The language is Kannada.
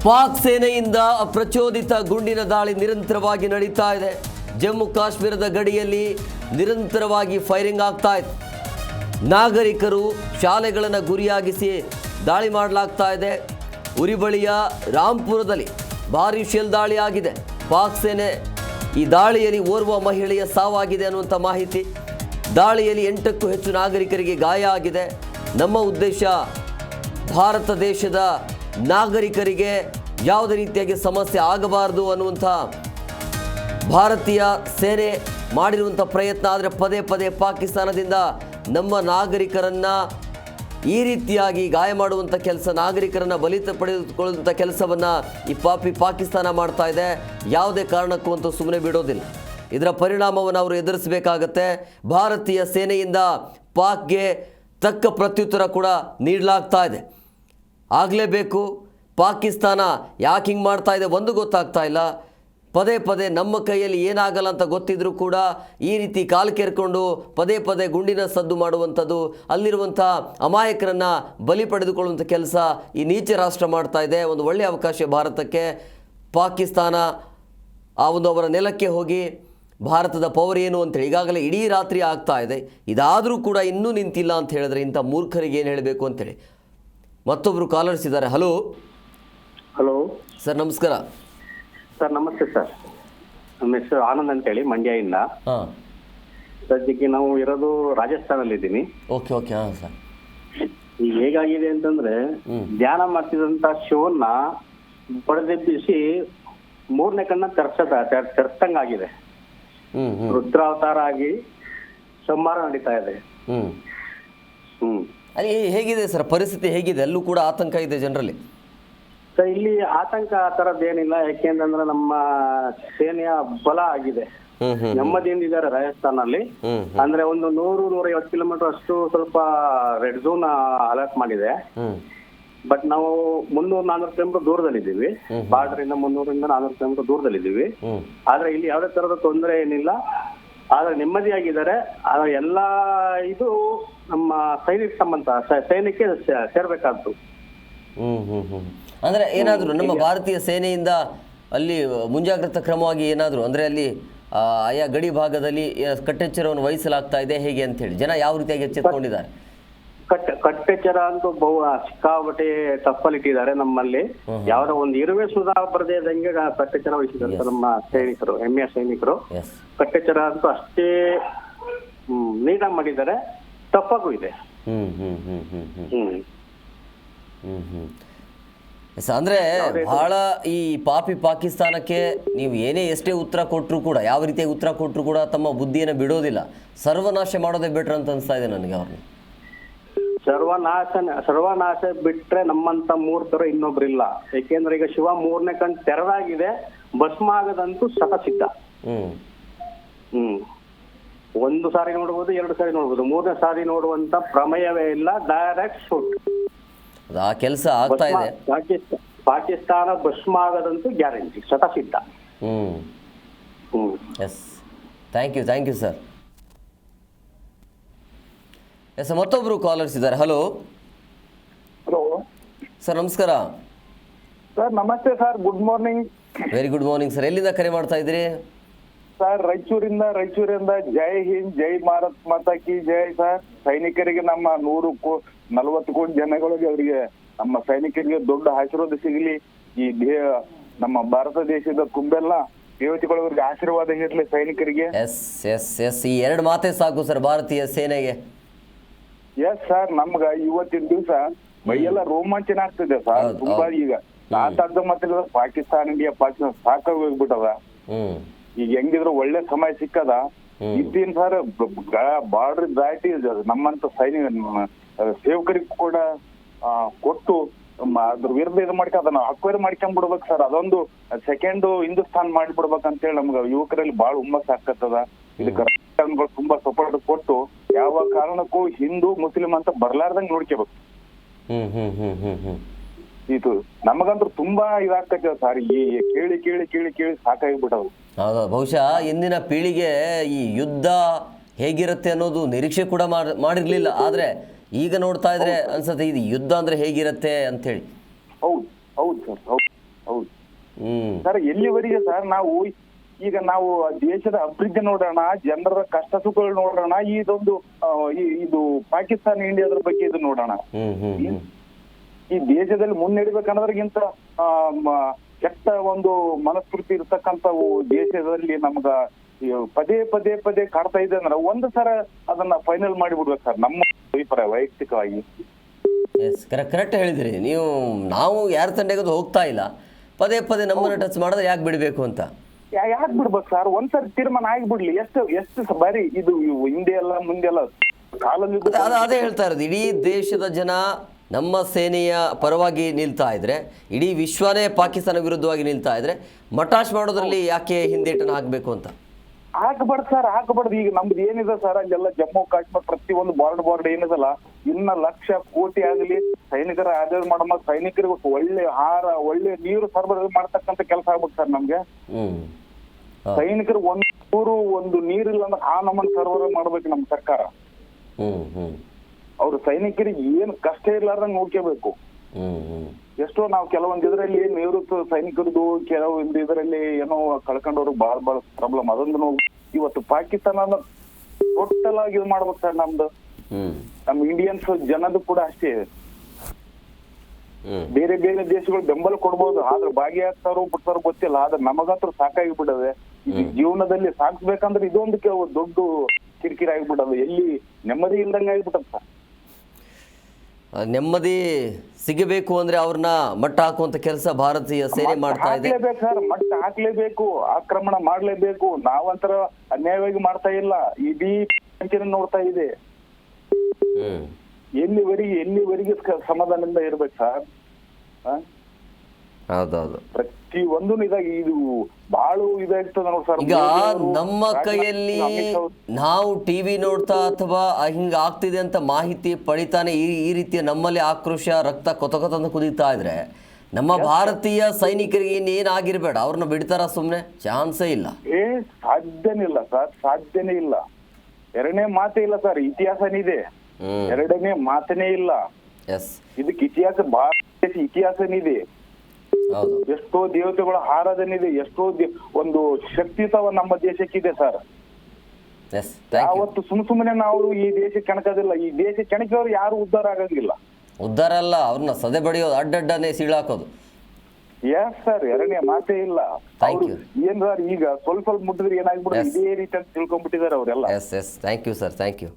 ಪಾಕ್ ಸೇನೆಯಿಂದ ಪ್ರಚೋದಿತ ಗುಂಡಿನ ದಾಳಿ ನಿರಂತರವಾಗಿ ನಡೀತಾ ಇದೆ. ಜಮ್ಮು ಕಾಶ್ಮೀರದ ಗಡಿಯಲ್ಲಿ ನಿರಂತರವಾಗಿ ಫೈರಿಂಗ್ ಆಗ್ತಾ ಇದೆ. ನಾಗರಿಕರು ಶಾಲೆಗಳನ್ನು ಗುರಿಯಾಗಿಸಿ ದಾಳಿ ಮಾಡಲಾಗ್ತಾ ಇದೆ. ಉರಿ ಬಳಿಯ ರಾಂಪುರದಲ್ಲಿ ಭಾರೀ ಶೆಲ್ ದಾಳಿ ಆಗಿದೆ. ಪಾಕ್ ಸೇನೆ ಈ ದಾಳಿಯಲ್ಲಿ ಓರ್ವ ಮಹಿಳೆಯ ಸಾವಾಗಿದೆ ಅನ್ನುವಂಥ ಮಾಹಿತಿ. ದಾಳಿಯಲ್ಲಿ 8ಕ್ಕೂ ಹೆಚ್ಚು ನಾಗರಿಕರಿಗೆ ಗಾಯ ಆಗಿದೆ. ನಮ್ಮ ಉದ್ದೇಶ ಭಾರತ ದೇಶದ ನಾಗರಿಕರಿಗೆ ಯಾವುದೇ ರೀತಿಯಾಗಿ ಸಮಸ್ಯೆ ಆಗಬಾರದು ಅನ್ನುವಂಥ ಭಾರತೀಯ ಸೇನೆ ಮಾಡಿರುವಂಥ ಪ್ರಯತ್ನ. ಆದರೆ ಪದೇ ಪದೇ ಪಾಕಿಸ್ತಾನದಿಂದ ನಮ್ಮ ನಾಗರಿಕರನ್ನು ಈ ರೀತಿಯಾಗಿ ಗಾಯ ಮಾಡುವಂಥ ಕೆಲಸ, ನಾಗರಿಕರನ್ನು ಬಲಿ ಪಡೆದುಕೊಳ್ಳುವಂಥ ಕೆಲಸವನ್ನು ಈ ಪಾಕಿಸ್ತಾನ ಮಾಡ್ತಾ ಇದೆ. ಯಾವುದೇ ಕಾರಣಕ್ಕೂ ಅಂತೂ ಸುಮ್ಮನೆ ಬಿಡೋದಿಲ್ಲ. ಇದರ ಪರಿಣಾಮವನ್ನು ಅವರು ಎದುರಿಸಬೇಕಾಗತ್ತೆ. ಭಾರತೀಯ ಸೇನೆಯಿಂದ ಪಾಕ್ಗೆ ತಕ್ಕ ಪ್ರತ್ಯುತ್ತರ ಕೂಡ ನೀಡಲಾಗ್ತಾ ಇದೆ. ಆಗಲೇಬೇಕು. ಪಾಕಿಸ್ತಾನ ಯಾಕೆ ಹಿಂಗೆ ಮಾಡ್ತಾ ಇದೆ ಒಂದು ಗೊತ್ತಾಗ್ತಾ ಇಲ್ಲ. ಪದೇ ಪದೇ ನಮ್ಮ ಕೈಯಲ್ಲಿ ಏನಾಗಲ್ಲ ಅಂತ ಗೊತ್ತಿದ್ರೂ ಕೂಡ ಈ ರೀತಿ ಕಾಲು ಕೆರ್ಕೊಂಡು ಪದೇ ಪದೇ ಗುಂಡಿನ ಸದ್ದು ಮಾಡುವಂಥದ್ದು, ಅಲ್ಲಿರುವಂಥ ಅಮಾಯಕರನ್ನು ಬಲಿ ಪಡೆದುಕೊಳ್ಳುವಂಥ ಕೆಲಸ ಈ ನೀಚ ರಾಷ್ಟ್ರ ಮಾಡ್ತಾ ಇದೆ. ಒಂದು ಒಳ್ಳೆಯ ಅವಕಾಶ ಭಾರತಕ್ಕೆ. ಪಾಕಿಸ್ತಾನ ಆ ಒಂದು ಅವರ ನೆಲಕ್ಕೆ ಹೋಗಿ ಭಾರತದ ಪವರ್ ಏನು ಅಂತೇಳಿ ಈಗಾಗಲೇ ಇಡೀ ರಾತ್ರಿ ಆಗ್ತಾ ಇದೆ. ಇದಾದರೂ ಕೂಡ ಇನ್ನೂ ನಿಂತಿಲ್ಲ ಅಂತ ಹೇಳಿದ್ರೆ ಇಂಥ ಮೂರ್ಖರಿಗೆ ಏನು ಹೇಳಬೇಕು ಅಂತೇಳಿ. ಮತ್ತೊಬ್ಬರು ಕಾಲರ್ಸ್ ಇದ್ದಾರೆ. ಹಲೋ ಹಲೋ ಸರ್, ನಮಸ್ಕಾರ. ಸರ್ ನಮಸ್ತೆ ಸರ್. ನಮ್ಮ ಹೆಸರು ಆನಂದ್ ಅಂತೇಳಿ ಮಂಡ್ಯದಿಂದ. ಹಾಂ, ಸದ್ಯಕ್ಕೆ ನಾವು ಇರೋದು ರಾಜಸ್ಥಾನಲ್ಲಿ ಇದ್ದೀನಿ. Okay okay. ಹಾಂ ಸರ್, ಈಗ ಹೇಗಾಗಿದೆ ಅಂತಂದ್ರೆ ಧ್ಯಾನ ಮಾಡ್ತಿದಂತ ಶಿವನ್ನ ಬಡದೆಬ್ಬಿಸಿ 3ನೇ ಕಣ್ಣ ತೆರೆಸ್ತಂಗಾಗಿದೆ. ರುದ್ರಾವತಾರ ಆಗಿ ಸಂಹಾರ ನಡೀತಾ ಇದೆ. ಅಲ್ಲಿ ಹೇಗಿದೆ ಸರ್ ಪರಿಸ್ಥಿತಿ, ಹೇಗಿದೆ? ಅಲ್ಲೂ ಕೂಡ ಆತಂಕ ಇದೆ ಜನರಲ್ಲಿ. ಸರ್ ಇಲ್ಲಿ ಆತಂಕ ಆ ಥರದ್ದೇನಿಲ್ಲ. ಯಾಕೆಂತಂದ್ರೆ ನಮ್ಮ ಸೇನೆಯ ಬಲ ಆಗಿದೆ, ನೆಮ್ಮದಿಯಿಂದ ಇದ್ದಾರೆ ರಾಜಸ್ಥಾನಲ್ಲಿ. ಅಂದ್ರೆ ಒಂದು 100-150 ಕಿಲೋಮೀಟರ್ ಅಷ್ಟು ಸ್ವಲ್ಪ ರೆಡ್ ಝೋನ್ ಅಲರ್ಟ್ ಮಾಡಿದೆ. ಬಟ್ ನಾವು 300-400 ಕಿಲೋಮೀಟರ್ ದೂರದಲ್ಲಿದ್ದೀವಿ. ಬಾರ್ಡರ್ ಇಂದ 300-400 ಕಿಲೋಮೀಟರ್ ದೂರದಲ್ಲಿದ್ದೀವಿ. ಆದ್ರೆ ಇಲ್ಲಿ ಯಾವುದೇ ತರದ ತೊಂದರೆ ಏನಿಲ್ಲ. ಆದ್ರೆ ನೆಮ್ಮದಿಯಾಗಿದ್ದಾರೆ. ಆದ್ರೆ ಎಲ್ಲಾ ಇದು ನಮ್ಮ ಸೈನಿಕ ಸಂಬಂಧ, ಸೈನ್ಯಕ್ಕೆ ಸೇರ್ಬೇಕಾದ್ದು. ಅಂದ್ರೆ ಏನಾದರೂ ನಮ್ಮ ಭಾರತೀಯ ಸೇನೆಯಿಂದ ಅಲ್ಲಿ ಮುಂಜಾಗ್ರತಾ ಕ್ರಮವಾಗಿ ಏನಾದರೂ ಅಂದ್ರೆ ಅಲ್ಲಿ ಆಯಾ ಗಡಿ ಭಾಗದಲ್ಲಿ ಕಟ್ಟೆಚ್ಚರವನ್ನು ವಹಿಸಲಾಗ್ತಾ ಇದೆ ಹೇಗೆ ಅಂತ ಹೇಳಿ ಜನ ಯಾವ ರೀತಿಯಾಗಿ ಎಚ್ಚೆತ್ತುಕೊಂಡಿದ್ದಾರೆ? ಕಟ್ಟೆಚ್ಚರ ಅಂತೂ ಸಿಕ್ಕಾಪಟ್ಟೆ ತಪ್ಪಲ್ಲಿ ಇಟ್ಟಿದ್ದಾರೆ. ನಮ್ಮಲ್ಲಿ ಯಾವ್ದೋ ಒಂದು ಇರುವೆ ಸುಧಾ ಬರದೇ ಇದ್ದಂಗೆ ಕಟ್ಟೆಚ್ಚರ ವಹಿಸಿದಂತ ನಮ್ಮ ಸೈನಿಕರು, ಹೆಮ್ಮೆಯ ಸೈನಿಕರು. ಕಟ್ಟೆಚ್ಚರ ಅಂತೂ ಅಷ್ಟೇ ನೀಟಾಗಿ ಮಾಡಿದ್ದಾರೆ. ತಪ್ಪಾಗೂ ಇದೆ. ಅಂದ್ರೆ ಬಹಳ ಈ ಪಾಕಿಸ್ತಾನಕ್ಕೆ ನೀವು ಎಷ್ಟೇ ಉತ್ತರ ಕೊಟ್ಟರು ಕೂಡ, ಯಾವ ರೀತಿಯಾಗಿ ಉತ್ತರ ಕೊಟ್ಟರು ಕೂಡ ತಮ್ಮ ಬುದ್ಧಿಯನ್ನು ಬಿಡೋದಿಲ್ಲ. ಸರ್ವನಾಶ ಮಾಡೋದೇ ಬೆಟರ್ ಅಂತ ಅನಿಸ್ತಾ ಇದೆ ನನಗೆ. ಅವ್ರನ್ನ ಸರ್ವನಾಶ ಬಿಟ್ರೆ ನಮ್ಮಂತ ಮೂರ್ತರು ಇನ್ನೊಬ್ರಿಲ್ಲ. ಯಾಕೆಂದ್ರೆ ಈಗ ಶಿವ 3ನೇ ಕಣ್ ತೆರೆದಾಗಿದೆ. ಭಸ್ಮ ಆಗದಂತೂ ಶತಸಿದ್ಧ. ಒಂದು ಸಾರಿ ನೋಡ್ಬೋದು, 2 ಸಾರಿ ನೋಡ್ಬೋದು, 3ನೇ ಸಾರಿ ನೋಡುವಂತ ಪ್ರಮೇಯವೇ ಇಲ್ಲ. Direct shoot. ಆ ಕೆಲಸ ಆಗ್ತಾ ಇದೆ. ಪಾಕಿಸ್ತಾನ ಭಸ್ಮ ಆಗದಂತೂ ಗ್ಯಾರಂಟಿ, ಶತಸಿದ್ಧ. Yes, thank you sir. Yes, ಮತ್ತೊಬ್ರು ಕಾಲರ್ಸ್ ಇದ್ದಾರೆ. ಹಲೋ ಹಲೋ ಸರ್, ನಮಸ್ಕಾರ. ಸರ್ ನಮಸ್ತೆ sir, good morning. Very good morning sir. ಎಲ್ಲಿಂದ ಕರೆ ಮಾಡ್ತಾ ಇದ್ದೀರಿ? ಸರ್ ರಾಯಚೂರಿಂದ ಜೈ ಹಿಂದ್, ಜೈ ಭಾರತ್ ಮಾತಾ ಕಿ ಜೈ ಸರ್. ಸೈನಿಕರಿಗೆ ನಮ್ಮ 140 ಕೋಟಿ ಜನಗಳಿಗೆ, ಅವರಿಗೆ ನಮ್ಮ ಸೈನಿಕರಿಗೆ ದೊಡ್ಡ ಆಶೀರ್ವಾದ ಸಿಗಲಿ. ಈ ನಮ್ಮ ಭಾರತ ದೇಶದ ತುಂಬೆಲ್ಲ ದೇವತೆಗಳವರಿಗೆ ಆಶೀರ್ವಾದ ಇರಲಿ ಸೈನಿಕರಿಗೆ. ಎಸ್ ಈ 2 ಮಾತೇ ಸಾಕು ಸರ್ ಭಾರತೀಯ ಸೇನೆಗೆ. ಎಸ್ ಸರ್, ನಮ್ಗ ಇವತ್ತಿನ ದಿವಸ ಮೈಯೆಲ್ಲ ರೋಮಾಂಚನ ಆಗ್ತದೆ ಸರ್. ತುಂಬಾ ಈಗ ಮಾತಾಡ್ದ ಮಾತ್ರ ಪಾಕಿಸ್ತಾನ ಇಂಡಿಯಾ ಸಾಕಾಗಿ ಹೋಗ್ಬಿಟ್ಟದ. ಈಗ ಹೆಂಗಿದ್ರು ಒಳ್ಳೆ ಸಮಯ ಸಿಕ್ಕದ. ಇದ್ದೇನ್ ಸರ್, ಬಾರ್ಡರ್ ದಾಟಿ ನಮ್ಮಂತ ಸೇವಕರಿಗೆ ಕೂಡ ಕೊಟ್ಟು ಅದ್ರ ವಿರುದ್ಧ ಇದು ಮಾಡ್ಕ ಅದನ್ನ ಅಕ್ವೈರ್ ಮಾಡ್ಕೊಂಡ್ಬಿಡ್ಬೇಕು ಸರ್. ಅದೊಂದು ಸೆಕೆಂಡ್ ಹಿಂದೂಸ್ತಾನ್ ಮಾಡಿಬಿಡ್ಬೇಕಂತ ಹೇಳಿ ನಮ್ಗ ಯುವಕರಲ್ಲಿ ಬಹಳ ಹುಮ್ಮಸ್ ಆಗ್ತದ. ಇದಕ್ಕೆ ರಾಜಕಾರಣಿಗಳು ತುಂಬಾ ಸಪೋರ್ಟ್ ಕೊಟ್ಟು ಯಾವ ಕಾರಣಕ್ಕೂ ಹಿಂದೂ ಮುಸ್ಲಿಂ ಅಂತ ಬರ್ಲಾರ್ದಂಗ್ ನೋಡ್ಕೋಬೇಕು. ಇದು ನಮಗಂತೂ ತುಂಬಾ ಇದಾಗ್ತದೆ ಸರ್. ಈ ಕೇಳಿ ಕೇಳಿ ಕೇಳಿ ಕೇಳಿ ಸಾಕಾಗಿಬಿಟ್ಟವು. ಹೌದು, ಬಹುಶಃ ಇಂದಿನ ಪೀಳಿಗೆ ಈ ಯುದ್ಧ ಹೇಗಿರುತ್ತೆ ಅನ್ನೋದು ನಿರೀಕ್ಷೆ ಕೂಡ ಮಾಡಿರ್ಲಿಲ್ಲ. ಆದ್ರೆ ಈಗ ನೋಡ್ತಾ ಇದ್ರೆ ಅನ್ಸುತ್ತೆ ಇದು ಯುದ್ಧ ಅಂದ್ರೆ ಹೇಗಿರುತ್ತೆ ಅಂತ ಹೇಳಿ. ಹೌದು ಹೌದು ಸರ್, ಹೌದು. ಸರ್ ಎಲ್ಲಿವರೆಗೆ ಸರ್ ನಾವು ಈಗ ನಾವು ದೇಶದ ಅಭಿವೃದ್ಧಿ ನೋಡೋಣ, ಜನರ ಕಷ್ಟ ಸುಖಗಳು ನೋಡೋಣ, ಇದೊಂದು ಇದು ಪಾಕಿಸ್ತಾನ ಇಂಡಿಯಾದ್ರ ಬಗ್ಗೆ ಇದು ನೋಡೋಣ. ಈ ದೇಶದಲ್ಲಿ ಮುನ್ನಡೆಬೇಕನ್ನೋದ್ರಗಿಂತ ಕೆಟ್ಟ ಒಂದು ಮನಸ್ಫೂರ್ತಿ ಇರ್ತಕ್ಕಂಥವು ದೇಶದಲ್ಲಿ ನಮ್ಗ ಪದೇ ಪದೇ ಪದೇ ಕಾಡ್ತಾ ಇದೆ ಅಂದ್ರೆ ಒಂದು ಸರ ಅದನ್ನ ಫೈನಲ್ ಮಾಡಿಬಿಡ್ಬೇಕು ಸರ್, ನಮ್ಮ ಅಭಿಪ್ರಾಯ ವೈಯಕ್ತಿಕವಾಗಿ. ಎಸ್, ಕರೆಕ್ಟ್ ಹೇಳಿದ್ರಿ ನೀವು. ನಾವು ಯಾರ ತಂಡೆಗೂ ಹೋಗ್ತಾ ಇಲ್ಲ, ಪದೇ ಪದೇ ನಮ್ಮನ್ನು ಟಚ್ ಮಾಡಿದ್ರೆ ಯಾಕೆ ಬಿಡಬೇಕು ಅಂತ. ಯಾಕೆ ಬಿಡ್ಬೇಕು ಸರ್, ಒಂದ್ಸರಿ ತೀರ್ಮಾನ ಆಗಿಬಿಡ್ಲಿ. ಎಷ್ಟು ಬಾರಿ ಇದು ಹಿಂದೆ ಎಲ್ಲ ಮುಂದೆ ಎಲ್ಲ ಕಾಲಲ್ಲಿ ಅದೇ ಹೇಳ್ತಾ ಇರೋದು. ಇಡೀ ದೇಶದ ಜನ ನಮ್ಮ ಸೇನೆಯ ಪರವಾಗಿ ನಿಲ್ತಾ ಇದ್ರೆ, ಇಡೀ ವಿಶ್ವನೇ ಪಾಕಿಸ್ತಾನ ವಿರುದ್ಧವಾಗಿ ನಿಲ್ತಾ ಇದ್ರೆ, ಮಟಾಶ್ ಮಾಡೋದ್ರಲ್ಲಿ ಯಾಕೆ ಹಿಂದೇಟನ್ನು ಹಾಕಬೇಕು ಅಂತ. ಹಾಕಬಾರ್ದು ಸರ್, ಹಾಕಬಾರ್ದು. ಈಗ ನಮ್ದು ಏನಿದೆ ಸರ್, ಅಲ್ಲೆಲ್ಲ ಜಮ್ಮು ಕಾಶ್ಮೀರ ಪ್ರತಿಯೊಂದು ಬಾರ್ಡರ್ ಏನಿದಲ್ಲ, ಇನ್ನ ಲಕ್ಷ ಕೋಟಿ ಆಗಲಿ ಸೈನಿಕರ ಆಧಾರ ಮಾಡೋ ಸೈನಿಕರಿಗೆ ಒಳ್ಳೆ ಆಹಾರ, ಒಳ್ಳೆ ನೀರು ಸರಬರಾಜು ಮಾಡ್ತಕ್ಕಂಥ ಕೆಲಸ ಆಗ್ಬೇಕು ಸರ್ ನಮ್ಗೆ. ಸೈನಿಕರು ಒಂದು ನೀರಿಲ್ಲ ಅಂದ್ರೆ ಆ ನಮ್ಮನ್ನ ಸರಬರಾಜು ಮಾಡ್ಬೇಕು ನಮ್ಮ ಸರ್ಕಾರ. ಅವ್ರು ಸೈನಿಕರಿಗೆ ಏನು ಕಷ್ಟ ಇರ್ಲಾರ್ದಂಗ್ ನೋಡ್ಕೋಬೇಕು. ಎಷ್ಟೋ ನಾವು ಕೆಲವೊಂದು ಇದರಲ್ಲಿ ನಿವೃತ್ತ ಸೈನಿಕರದು ಕೆಲವೊಂದು ಇದರಲ್ಲಿ ಏನೋ ಕಳ್ಕೊಂಡವ್ರು ಬಹಳ ಪ್ರಾಬ್ಲಮ್. ಅದೊಂದು ಇವತ್ತು ಪಾಕಿಸ್ತಾನ ಟೋಟಲ್ ಆಗಿ ಇದು ಮಾಡ್ಬೇಕು ಸರ್ ನಮ್ದು. ನಮ್ ಇಂಡಿಯನ್ಸ್ ಜನದು ಕೂಡ ಅಷ್ಟೇ. ಬೇರೆ ಬೇರೆ ದೇಶಗಳು ಬೆಂಬಲ ಕೊಡ್ಬೋದು, ಆದ್ರೆ ಭಾಗಿಯಾಗ್ತಾರೋ ಬಿಡ್ತಾರೋ ಗೊತ್ತಿಲ್ಲ. ಆದ್ರೆ ನಮಗಂತೂ ಸಾಕಾಗಿ ಬಿಡದೆ. ಜೀವನದಲ್ಲಿ ಸಾಕ್ಬೇಕಂದ್ರೆ ಇದೊಂದು ದೊಡ್ಡ ಕಿರಿಕಿರಿ ಆಗಿಬಿಡೋದು. ಎಲ್ಲಿ ನೆಮ್ಮದಿ ಇಲ್ದಂಗೆ ಆಗಿಬಿಟ್ಟದ ಸರ್. ನೆಮ್ಮದಿ ಸಿಗಬೇಕು ಅಂದ್ರೆ ಅವ್ರನ್ನ ಮಟ್ಟ ಹಾಕುವಂತ ಕೆಲಸ ಭಾರತೀಯ ಸೇನೆ ಮಾಡ್ತಾ ಇದೆ ಸರ್. ಮಟ್ಟ ಹಾಕ್ಲೇಬೇಕು, ಆಕ್ರಮಣ ಮಾಡ್ಲೇಬೇಕು. ನಾವಂತರ ಅನ್ಯಾಯವಾಗಿ ಮಾಡ್ತಾ ಇಲ್ಲ, ಇಡೀ ನೋಡ್ತಾ ಇದೆ. ಎಲ್ಲಿವರೆಗೆ ಸಮಾಧಾನದಿಂದ ಇರ್ಬೇಕು ಸರ್. ಹೌದೌದು, ಪ್ರತಿ ಒಂದು ಇದಾಗಿ ಇದು ಬಹಳ ಇದಾಗ್ತದ ನೋಡಿ ಸರ್. ಈಗ ನಮ್ಮ ಕೈಯಲ್ಲಿ ನಾವು ಟಿವಿ ನೋಡ್ತಾ ಅಥವಾ ಹಿಂಗ ಆಗ್ತಿದೆ ಅಂತ ಮಾಹಿತಿ ಪಡಿತಾನೆ ಈ ರೀತಿಯ ನಮ್ಮಲ್ಲಿ ಆಕ್ರೋಶ, ರಕ್ತ ಕೊತ ಕುದೀತಾ ಇದ್ರೆ ನಮ್ಮ ಭಾರತೀಯ ಸೈನಿಕರಿಗೆ ಇನ್ನೇನಾಗಿರ್ಬೇಡ, ಅವ್ರನ್ನ ಬಿಡ್ತಾರ ಸುಮ್ನೆ? ಚಾನ್ಸೇ ಇಲ್ಲ. ಸಾಧ್ಯನೇ ಇಲ್ಲ ಸರ್, ಸಾಧ್ಯನೇ ಇಲ್ಲ. ಎರಡನೇ ಮಾತೇ ಇಲ್ಲ ಸರ್. ಇತಿಹಾಸನೇ ಇದೆ, ಎರಡನೇ ಮಾತನೇ ಇಲ್ಲ. ಎಸ್, ಇದಕ್ಕೆ ಇತಿಹಾಸ, ಭಾರತ ಇತಿಹಾಸನೇ ಇದೆ. ಎಷ್ಟೋ ದೇವತೆಗಳ ಆರಾಧನೆ ಇದೆ, ಎಷ್ಟೋ ಒಂದು ಶಕ್ತಿತ್ವ ನಮ್ಮ ದೇಶಕ್ಕಿದೆ ಸರ್. ಯಾವತ್ತು ಸುಮ್ಮನೆ ನಾವು ಈ ದೇಶ ಕೆಣಕೋದಿಲ್ಲ. ಈ ದೇಶ ಕೆಣಕಿದವ್ರು ಯಾರು ಉದ್ಧಾರ ಆಗಂಗಿಲ್ಲ. ಉದ್ಧಾರ ಅಲ್ಲ, ಅವ್ರನ್ನ ಸದೆ ಬಡಿಯೋದು, ಅಡ್ಡಡ್ಡನೆ ಸೀಳಾಕೋದು. ಎಸ್ ಸರ್, ಎರಡನೇ ಮಾತೇ ಇಲ್ಲ. ಏನ್ ಸರ್, ಈಗ ಸ್ವಲ್ಪ ಮುಟ್ಟಿದ್ರೆ ಏನಾಗ್ಬಿಡುತ್ತೆ, ಇದೇ ರೀತಿ ಅಂತ ತಿಳ್ಕೊಂಡ್ಬಿಟ್ಟಿದ್ದಾರೆ ಅವರೆಲ್ಲ. Yes, thank you sir, thank you.